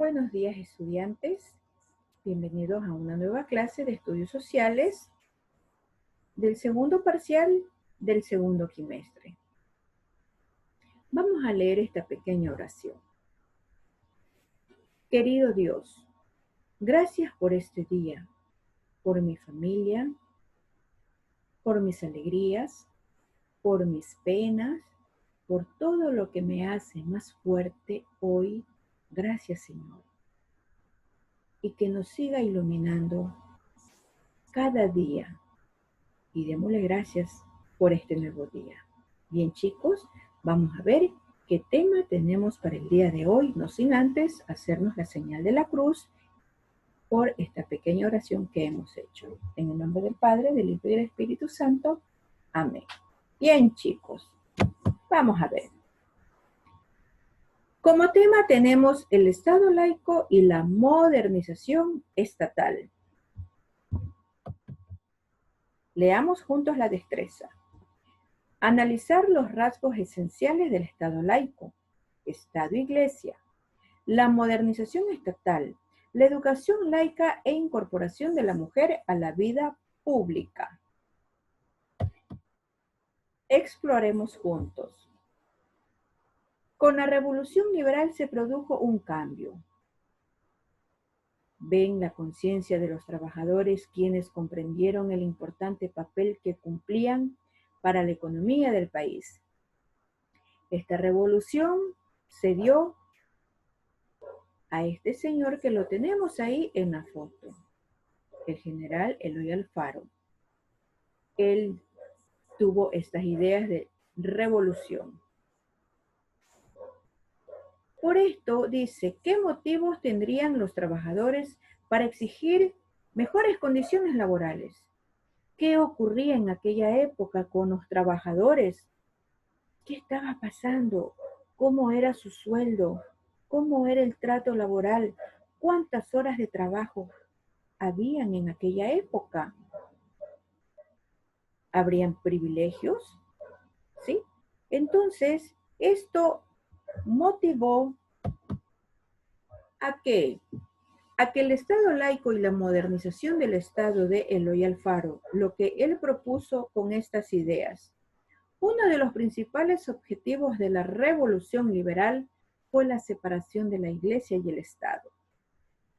Buenos días, estudiantes. Bienvenidos a una nueva clase de estudios sociales del segundo parcial del segundo quimestre. Vamos a leer esta pequeña oración. Querido Dios, gracias por este día, por mi familia, por mis alegrías, por mis penas, por todo lo que me hace más fuerte hoy. Gracias, Señor. Y que nos siga iluminando cada día. Y démosle gracias por este nuevo día. Bien, chicos, vamos a ver qué tema tenemos para el día de hoy, no sin antes hacernos la señal de la cruz por esta pequeña oración que hemos hecho. En el nombre del Padre, del Hijo y del Espíritu Santo. Amén. Bien, chicos, vamos a ver. Como tema tenemos el Estado laico y la modernización estatal. Leamos juntos la destreza. Analizar los rasgos esenciales del Estado laico, Estado-Iglesia, la modernización estatal, la educación laica e incorporación de la mujer a la vida pública. Exploremos juntos. Con la Revolución Liberal se produjo un cambio. Ven la conciencia de los trabajadores quienes comprendieron el importante papel que cumplían para la economía del país. Esta revolución se dio a este señor que lo tenemos ahí en la foto, el general Eloy Alfaro. Él tuvo estas ideas de revolución. Por esto dice, ¿qué motivos tendrían los trabajadores para exigir mejores condiciones laborales? ¿Qué ocurría en aquella época con los trabajadores? ¿Qué estaba pasando? ¿Cómo era su sueldo? ¿Cómo era el trato laboral? ¿Cuántas horas de trabajo habían en aquella época? ¿Habrían privilegios? ¿Sí? Entonces, esto motivó ¿a qué? A que el Estado laico y la modernización del Estado de Eloy Alfaro, lo que él propuso con estas ideas. Uno de los principales objetivos de la Revolución Liberal fue la separación de la Iglesia y el Estado.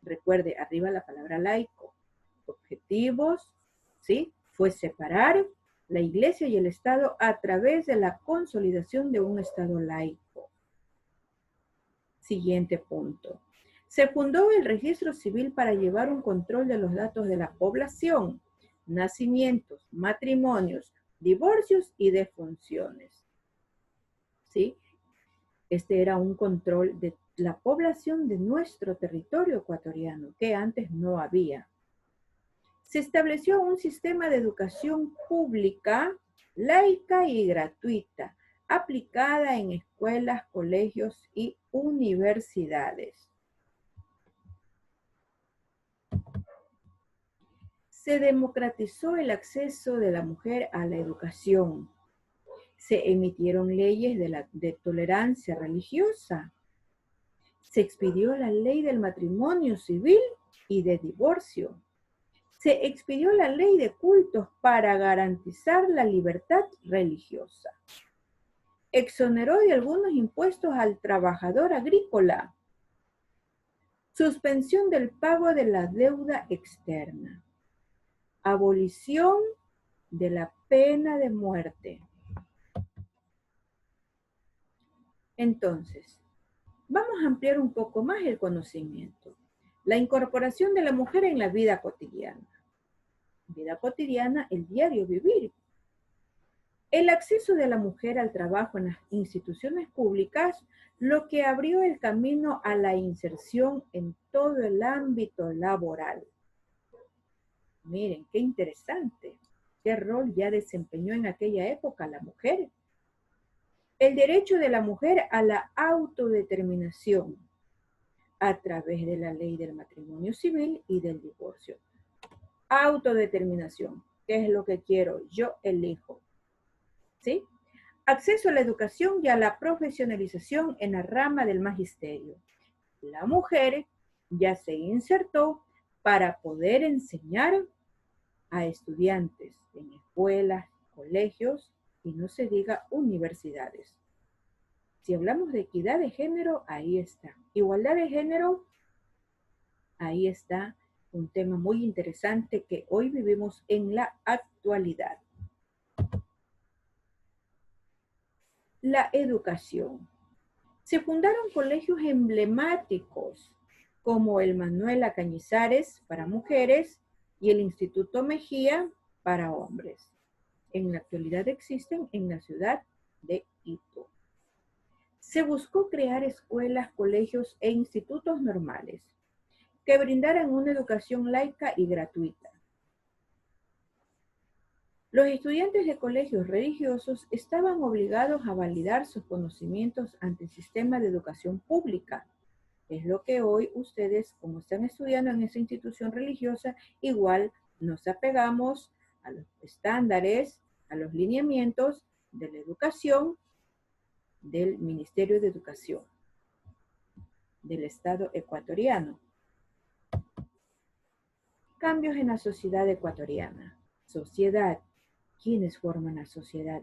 Recuerde, arriba la palabra laico. Objetivos, ¿sí? Fue separar la Iglesia y el Estado a través de la consolidación de un Estado laico. Siguiente punto. Se fundó el registro civil para llevar un control de los datos de la población, nacimientos, matrimonios, divorcios y defunciones. ¿Sí? Este era un control de la población de nuestro territorio ecuatoriano, que antes no había. Se estableció un sistema de educación pública, laica y gratuita, aplicada en escuelas, colegios y universidades. Se democratizó el acceso de la mujer a la educación. Se emitieron leyes de tolerancia religiosa. Se expidió la ley del matrimonio civil y de divorcio. Se expidió la ley de cultos para garantizar la libertad religiosa. Exoneró de algunos impuestos al trabajador agrícola. Suspensión del pago de la deuda externa. Abolición de la pena de muerte. Entonces, vamos a ampliar un poco más el conocimiento. La incorporación de la mujer en la vida cotidiana. Vida cotidiana, el diario vivir. El acceso de la mujer al trabajo en las instituciones públicas, lo que abrió el camino a la inserción en todo el ámbito laboral. Miren, qué interesante. ¿Qué rol ya desempeñó en aquella época la mujer? El derecho de la mujer a la autodeterminación a través de la ley del matrimonio civil y del divorcio. Autodeterminación. ¿Qué es lo que quiero? Yo elijo. ¿Sí? Acceso a la educación y a la profesionalización en la rama del magisterio. La mujer ya se insertó para poder enseñar a estudiantes en escuelas, colegios y no se diga universidades. Si hablamos de equidad de género, ahí está. Igualdad de género, ahí está un tema muy interesante que hoy vivimos en la actualidad. La educación. Se fundaron colegios emblemáticos como el Manuela Cañizares para mujeres y el Instituto Mejía para hombres. En la actualidad existen en la ciudad de Quito. Se buscó crear escuelas, colegios e institutos normales que brindaran una educación laica y gratuita. Los estudiantes de colegios religiosos estaban obligados a validar sus conocimientos ante el sistema de educación pública. Es lo que hoy ustedes, como están estudiando en esa institución religiosa, igual nos apegamos a los estándares, a los lineamientos de la educación del Ministerio de Educación del Estado ecuatoriano. Cambios en la sociedad ecuatoriana. Sociedad. ¿Quiénes forman la sociedad?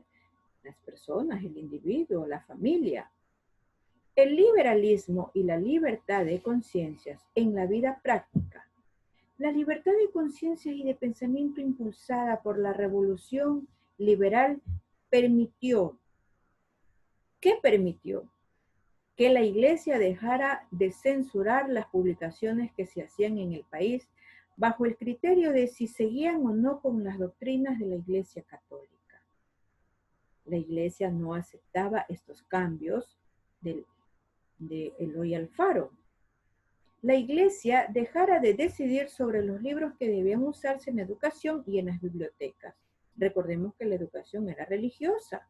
Las personas, el individuo, la familia. El liberalismo y la libertad de conciencias en la vida práctica. La libertad de conciencias y de pensamiento impulsada por la revolución liberal permitió. ¿Qué permitió? Que la Iglesia dejara de censurar las publicaciones que se hacían en el país bajo el criterio de si seguían o no con las doctrinas de la Iglesia Católica. La Iglesia no aceptaba estos cambios de Eloy Alfaro. La Iglesia dejara de decidir sobre los libros que debían usarse en la educación y en las bibliotecas. Recordemos que la educación era religiosa.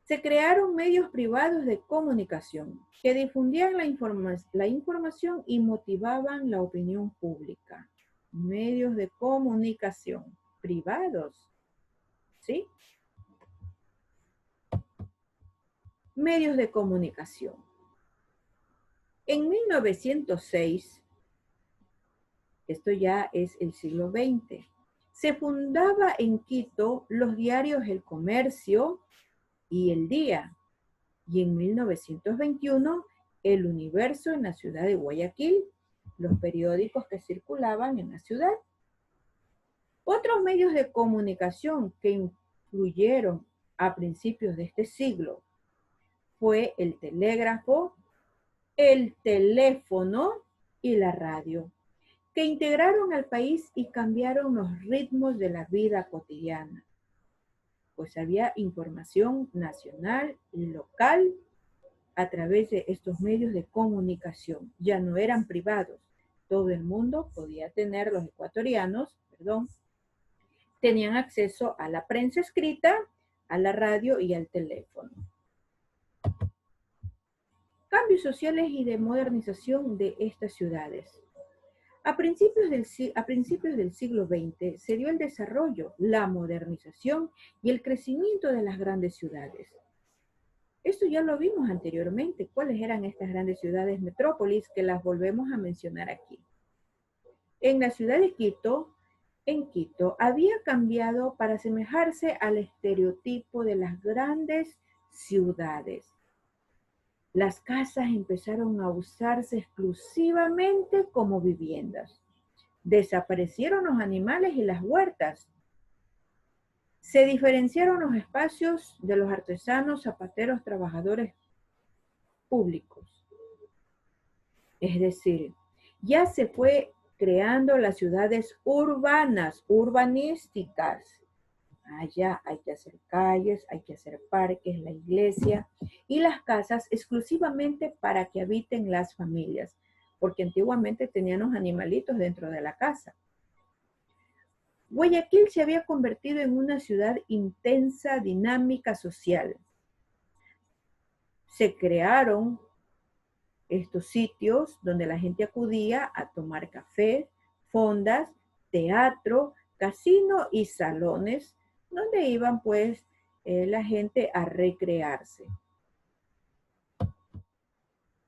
Se crearon medios privados de comunicación que difundían la información y motivaban la opinión pública. Medios de comunicación privados, ¿sí? Medios de comunicación. En 1906, esto ya es el siglo XX, se fundaba en Quito los diarios El Comercio y El Día, y en 1921 El Universo en la ciudad de Guayaquil, los periódicos que circulaban en la ciudad. Otros medios de comunicación que influyeron a principios de este siglo fue el telégrafo, el teléfono y la radio, que integraron al país y cambiaron los ritmos de la vida cotidiana, pues había información nacional y local a través de estos medios de comunicación. Ya no eran privados, todo el mundo podía tener, los ecuatorianos, tenían acceso a la prensa escrita, a la radio y al teléfono. Cambios sociales y de modernización de estas ciudades. A principios del siglo XX se dio el desarrollo, la modernización y el crecimiento de las grandes ciudades. Esto ya lo vimos anteriormente. ¿Cuáles eran estas grandes ciudades metrópolis que las volvemos a mencionar aquí? En la ciudad de Quito, en Quito, había cambiado para asemejarse al estereotipo de las grandes ciudades. Las casas empezaron a usarse exclusivamente como viviendas. Desaparecieron los animales y las huertas. Se diferenciaron los espacios de los artesanos, zapateros, trabajadores públicos. Es decir, ya se fue creando las ciudades urbanas, urbanísticas. Allá hay que hacer calles, hay que hacer parques, la iglesia y las casas exclusivamente para que habiten las familias, porque antiguamente tenían los animalitos dentro de la casa. Guayaquil se había convertido en una ciudad intensa, dinámica, social. Se crearon estos sitios donde la gente acudía a tomar café, fondas, teatro, casino y salones, donde iban pues la gente a recrearse.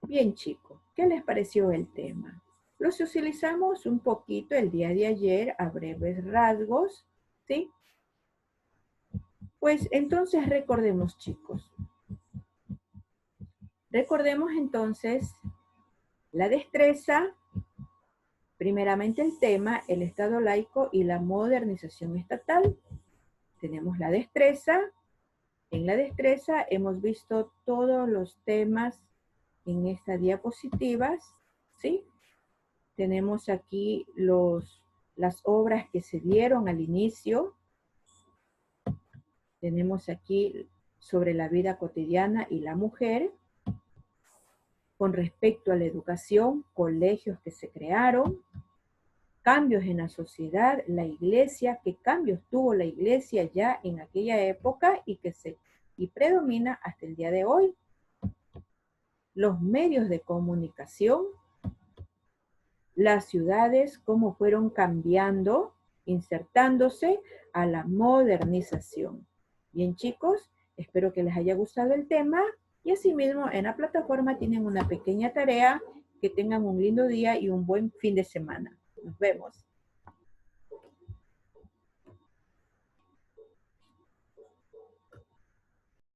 Bien, chicos. ¿Qué les pareció el tema? Lo socializamos un poquito el día de ayer a breves rasgos, ¿sí? Pues entonces recordemos, chicos. Recordemos entonces la destreza, primeramente el tema, el Estado laico y la modernización estatal. Tenemos la destreza. En la destreza hemos visto todos los temas en estas diapositivas, ¿sí? Tenemos aquí las obras que se dieron al inicio. Tenemos aquí sobre la vida cotidiana y la mujer. Con respecto a la educación, colegios que se crearon, cambios en la sociedad, la iglesia, qué cambios tuvo la iglesia ya en aquella época y predomina hasta el día de hoy. Los medios de comunicación, las ciudades, cómo fueron cambiando, insertándose a la modernización. Bien, chicos, espero que les haya gustado el tema y asimismo en la plataforma tienen una pequeña tarea. Que tengan un lindo día y un buen fin de semana. Nos vemos.